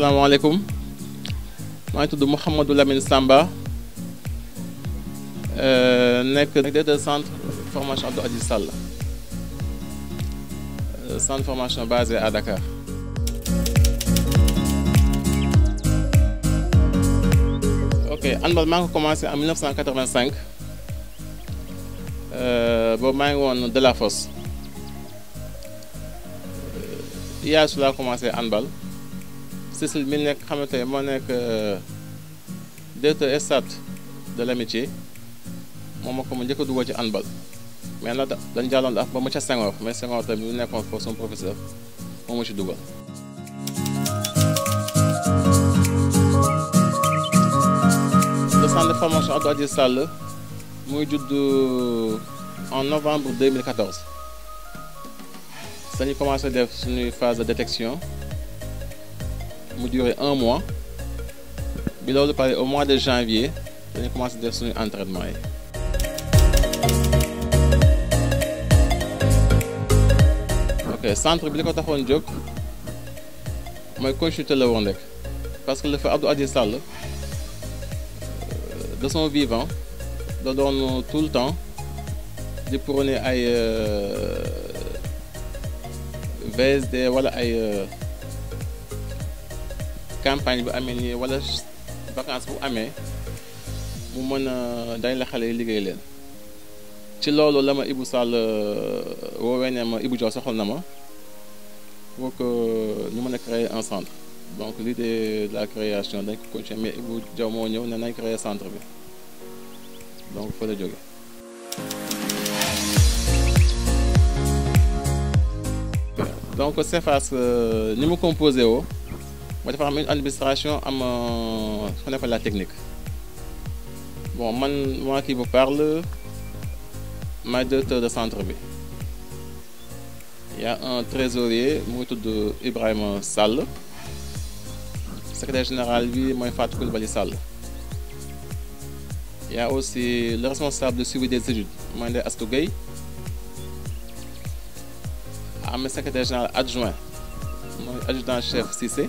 asalaamaaleykum maa ngi tudd Mouhamadou Lamine Samba nekk directeur centre formation Abdou Aziz Sall centre formation basé à Dakar. Ok handball maa ngi ko commencé en 1985 boobu maa ngi woon Delafosse IAAS laa commencé handball. Cécile mi nekk xamante ne moo nekk directeur stade de l'amitié moom moo ko mu njëkk a dugal ci handball mais nag dañ jàlloon ba ma ca Senghor mais Senghor tamit mu nekkoon foofu son professeur moom ma ci dugal. Le centre de formation Abdou Aziz Sall muy judd en novembre 2014 dañu commencé def suñuy phase de détection. mu duré 1 mois bi loolu pare au mois de janvier dañu commencé def suñu entraînement yi. Ok centre bi li ko taxoon jóg mooy consulter la woon rek parce que le fait Abdou Aziz Sall de son vivant da doon tout le temps di prôner ay VSD wala ay. Campagne bu amee nii wala vacances bu amee mu mën a dañ la xale yi liggéey leen ci loolu la ma Ibou Sall woowee ne ma Ibou Diaw soxal na ma pour que ñu mën a créer un centre donc l'idée de la création dañ ko continuer mais Ibou Diaw moo ñëw ne nañ créer centre bi donc fa la jóge. Donc CEFAS ni mu composé woo. Moi, dafa am une administration am ce qu'on appelle la technique. Bon moi qui vous parle ma directeur de centre bi. Il y a un trésorier mu ngi tudd Ibrahima Sall secrétaire général bi mooy Fatou Coulibaly Sall. Il y a aussi le responsable de suivi des études mooy Ndeye Astou Gueye. Am secrétaire général adjoint mooy adjudant chef Cissé.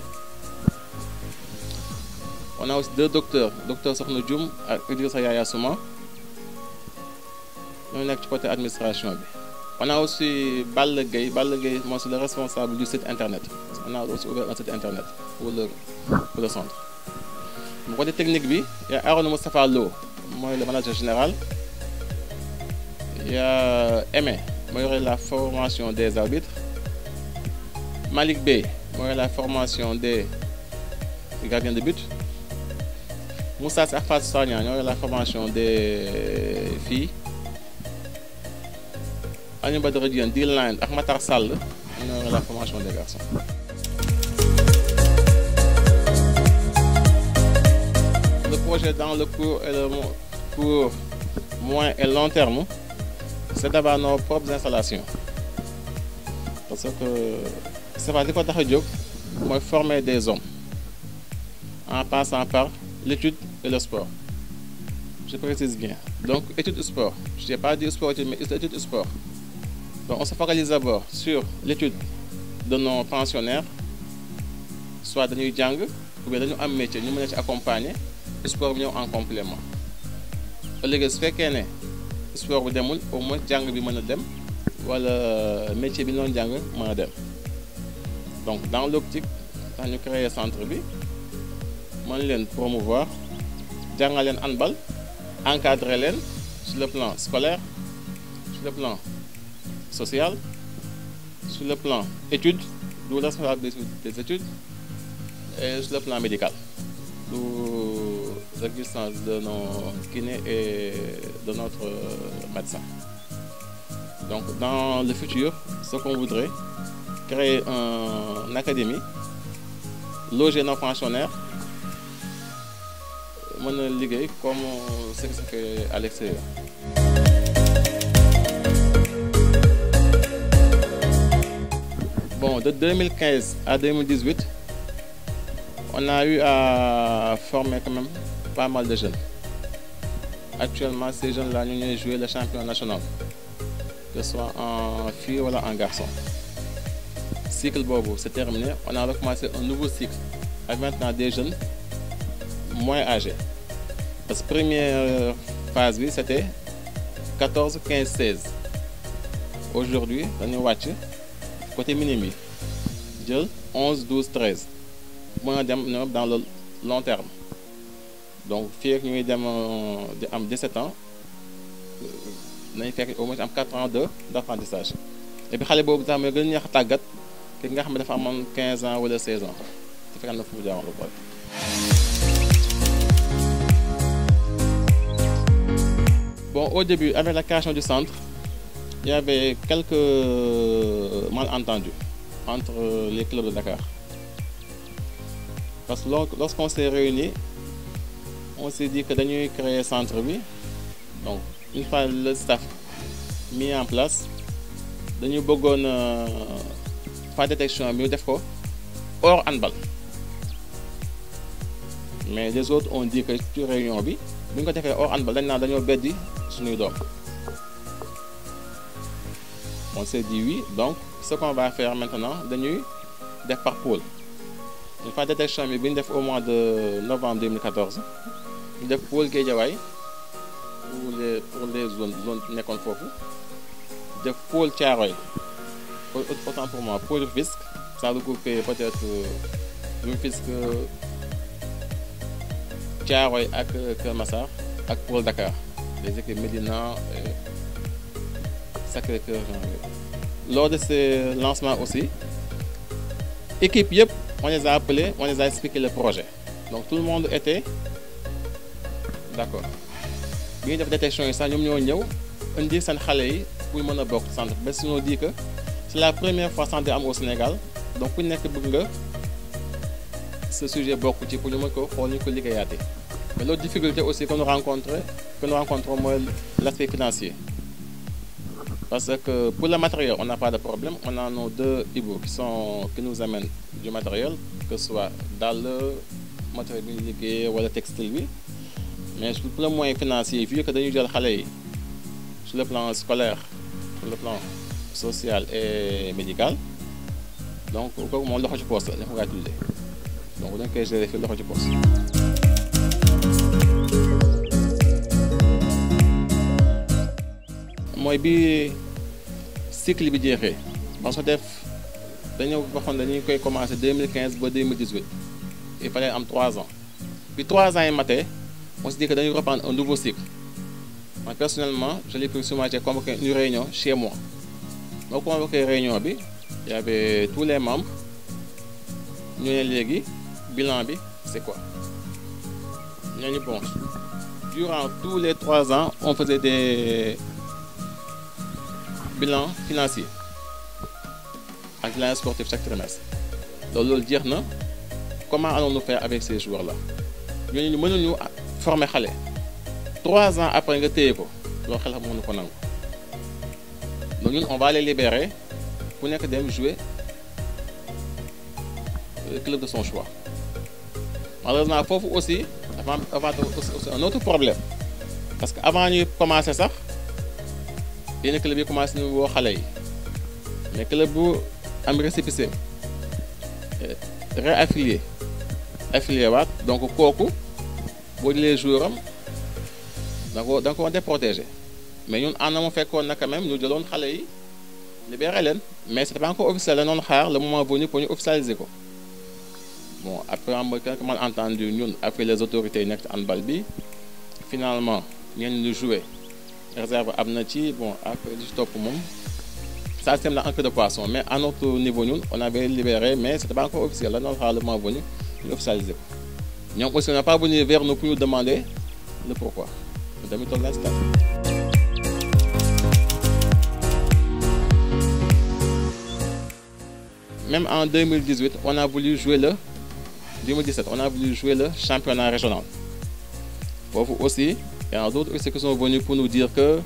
On a aussi 2 docteurs, docteur Sokhna Dioum et Idrissa Yaya Souma. Nous sommes du côté administration. On a aussi Balla Gueye, moi c'est le responsable du site internet. On a aussi ouvert un site internet pour le centre. Du côté technique, il y a Aaron Moustapha Lo, moi le manager général. Il y a Aimé, moi la formation des arbitres. Malik Bey, moi la formation des gardiens de but. Moussa Sarfat Sagna, nous avons la formation des filles. Annie Badredien, D-Line, Ahmatar Sall, nous avons la formation des garçons. Le projet dans le court, moyen et long terme, c'est d'abord nos propres installations. Parce que c'est pas quoi moi former des hommes en passant par l'étude et le sport. Je précise bien. Donc, étude et sport. Je n'ai pas dit sport, mais étude et sport. Donc, on se focalise d'abord sur l'étude de nos pensionnaires, soit de nos jang, ou bien de nos métiers, nous menons accompagner, le sport vient en complément. Le fait qu'il y ait sport, au moins jang bi mën dem, wala métier bi non jang mën dem. Donc, dans l'optique, quand nous créons le centre bi, mën leen promouvoir jàngal leen handball encadrer leen sur le plan scolaire sur le plan social sur le plan études du responsable des études et sur le plan médical du l'existence de nos kinés et de notre médecin. Donc dans le futur ce qu'on voudrait créer une académie loger nos pensionnaires mën a liggéey comme ce qui se fait à l'extérieur. Bon, de 2015 à 2018, on a eu à former quand même pas mal de jeunes. Actuellement, ces jeunes-là, nous avons joué le championnat national, que ce soit en filles ou en garçons. cycle bobo c'est terminé, on a recommencé un nouveau cycle avec maintenant des jeunes moins âgés. Parce que première phase, c'était 14, 15, 16. Aujourd'hui, on est côté minimi, 11, 12, 13. Moi, dans le long terme. Donc, si nous avons 17 ans, nous avons au moins 4 ans d'apprentissage. Et puis, les gens qui ont 15 ans ou 16 ans. C'est ce que bon, au début, avec la création du centre, il y avait quelques malentendus entre les clubs de Dakar. Parce que lorsqu'on s'est réunis, on s'est dit que nous allons créer un centre. Donc, une fois le staff mis en place, nous allons faire détection hors handball. Mais les autres ont dit que tu réunion, nous avons fait hors handball, nous allons bédi sur nos dômes. On s'est dit oui, donc ce qu'on va faire maintenant, nous allons faire par pôle. Une fois détection, nous avons fait au mois de novembre 2014. Nous avons fait pôle Guédiawaye pour les zones qui sont fofou. Nous avons fait pôle Thiaroye, autant pour moi, pôle Rufisque, ça regroupe peut-être Rufisque, Thiaroye et Keur Massar, et pôle Dakar. Les équipes Médina et Sacré-Cœur. Lors de ce lancement aussi, l'équipe yep, on les a appelés, on les a expliqué le projet. Donc tout le monde était d'accord. Bien de détection et ça, nous avons dit que pour nous avoir centre. Mais si on dit que c'est la première fois santé au Sénégal, donc pour nous ce sujet beaucoup pour nous pour nous liggéeyaate. Mais l'autre difficulté aussi que nous rencontrons, l'aspect financier. Parce que pour le matériel, on n'a pas de problème. On a nos deux hibos qui nous amènent du matériel, que ce soit dans le matériel ou le textile. Mais sur le plan moyen financier, vu que nous avons sur le plan scolaire, sur le plan social et médical, donc on a le poste, on va utiliser. Donc on a géré le poste. Moi, le cycle bi jeexee parce que dañoo waxoon dañuy koy commencé 2015 ba 2018 il fallait am 3 ans. Puis 3 ans yi matee on se dit que dañuy reprendre un nouveau cycle. Moi personnellement je l'ai pris sur moi, j'ai convoqué une réunion chez moi. Donc convoqué réunion bi il y avait tous les membres ñu ne léegi bilan bi c'est quoi. Ñooñu bon durant tous les 3 ans on faisait des bilan financier ak bilan sportif chaque trimestre. Donc comment allons-nous faire avec ces joueurs-là? Nous mënuñu former xale 3 ans après nga téye ko loolu xel mënu ko nangu. Donc ñun on va les libérer pour nekk dem jouer le club de son choix. Malheureusement foofu aussi avant aussi un autre problème parce que avant ñuy commencer sax yenn club yi commencé nañu woo xale yi mais club bu am récépissé réaffilié waat donc kooku boo jëlee joueur am da nga ko déprotégé mais ñun en amont fekkoon na quand même ñu jëloon xale yi libéré leen mais c'était pas encore officiel la noonu xaar le moment venu pour ñu officialiser ko. Bon après am quelques malentendus ñun après les autorités yi nekk ci handball bi finalement ñenn ñu joué. Réserve Abnati, bon, après du stop pour moi. Ça, c'est un peu de poisson. Mais à notre niveau, nous, on avait libéré, mais ce n'était pas encore officiel. Là, nous avons venu l'officialiser. Nous aussi, on n'a pas venu vers nous pour nous demander le pourquoi. Nous avons mis l'instant. Même en 2018, on a voulu jouer 2017, on a voulu jouer le championnat régional. Pour vous aussi, il y en a d'autres qui sont venus pour nous dire que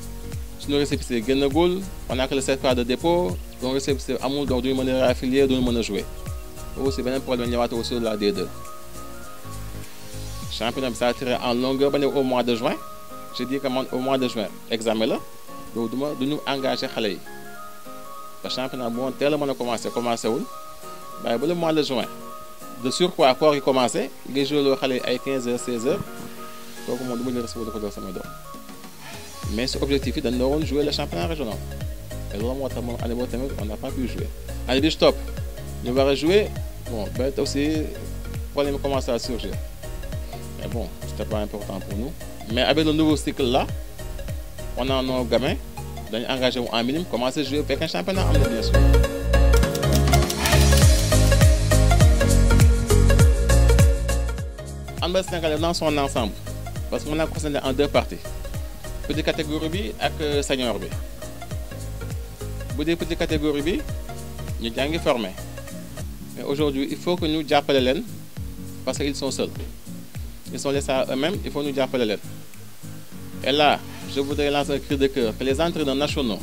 si nous récépissons Guénégoul, on a que le certificat de dépôt, donc récépissons Amoul, donc nous sommes affiliés, nous sommes jouer. Aussi, bien pour le aussi de la D2. Le championnat s'est tiré en longueur au mois de juin. J'ai dit qu'au mois de juin, examen là, donc nous engager les le championnat bon tellement commencé le mois de juin de surcroît koor gi commencé ngay joué loo xale ay 15h 16h kooku moom du ma leen recevoir dafa doon samay doom mais su objectif yi dañ la woon jouer le championnat régional et loolu moo tax moom année boobu tamit on n'a pas pu jouer année bi stop ñu war a jouer bon ba aussi problème yi commencé à surgir mais bon c'était pas important pour nous mais avec le nouveau cycle là on a nos gamins dañu engagé wu en minime commencé jouer fekk un championnat am na bien sûr. handball sénégalais dans son ensemble parce que mën naa ko considérer en deux parties petite catégorie bi ak senior bi bu dee petite catégorie bi ñu jàngi formé mais aujourd'hui il faut que ñu jàppale leen parce que ils sont seuls ils sont laissés à eux-mêmes il faut ñu jàppale leen et là je voudrais lancer un cri de cœur que les entraîneurs nationaux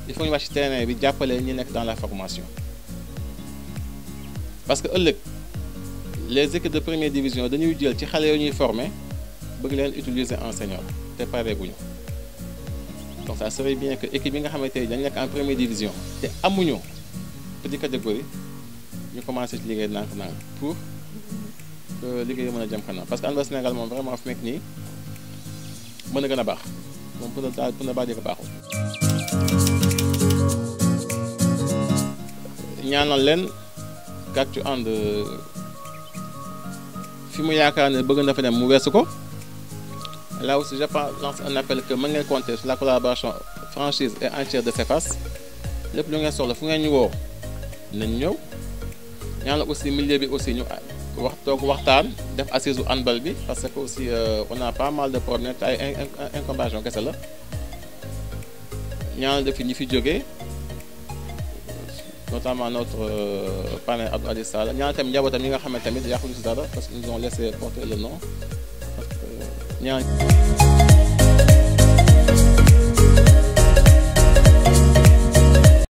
il faut ñu wàcc ci terrain bi jàppale ñi nekk dans la formation parce que ëllëg les équipes de première division dañuy jël ci xale yoo ñuy former bëgg leen utiliser en senior te pare guñu donc ça serait bien que équipe yi nga xamante ne dañ nekk en première division te amuñu petite catégorie ñu commencé ci liggéey nànk-nànk pour que liggéey mën a jëm kanam parce que handball Sénégal moom vraiment fu nekk nii mën a gën a baax moom pour ne pas dire que baaxul. ñaanal leen gàccu ànd fi mu yaakaar ne bëgg na fa dem mu weesu ko là aussi je lance un appel que mën ngeen compter sur la collaboration franchise et entière de CEFAS lépp lu ngeen soxla fu ngeen ñu woo nañ ñëw ñaanal aussi milieu bi aussi ñu toog waxtaan def assise u handball bi parce que aussi on a pas mal de problèmes te ay incompréhension kese la ñaanal defi ñi fi jógee notamment notre parrain Abdou Aziz Sall ñaanal tamit njabootam ñi nga xam ne tamit yàquñu si dara parce que nous ont laissé porter le nom parce que ñaan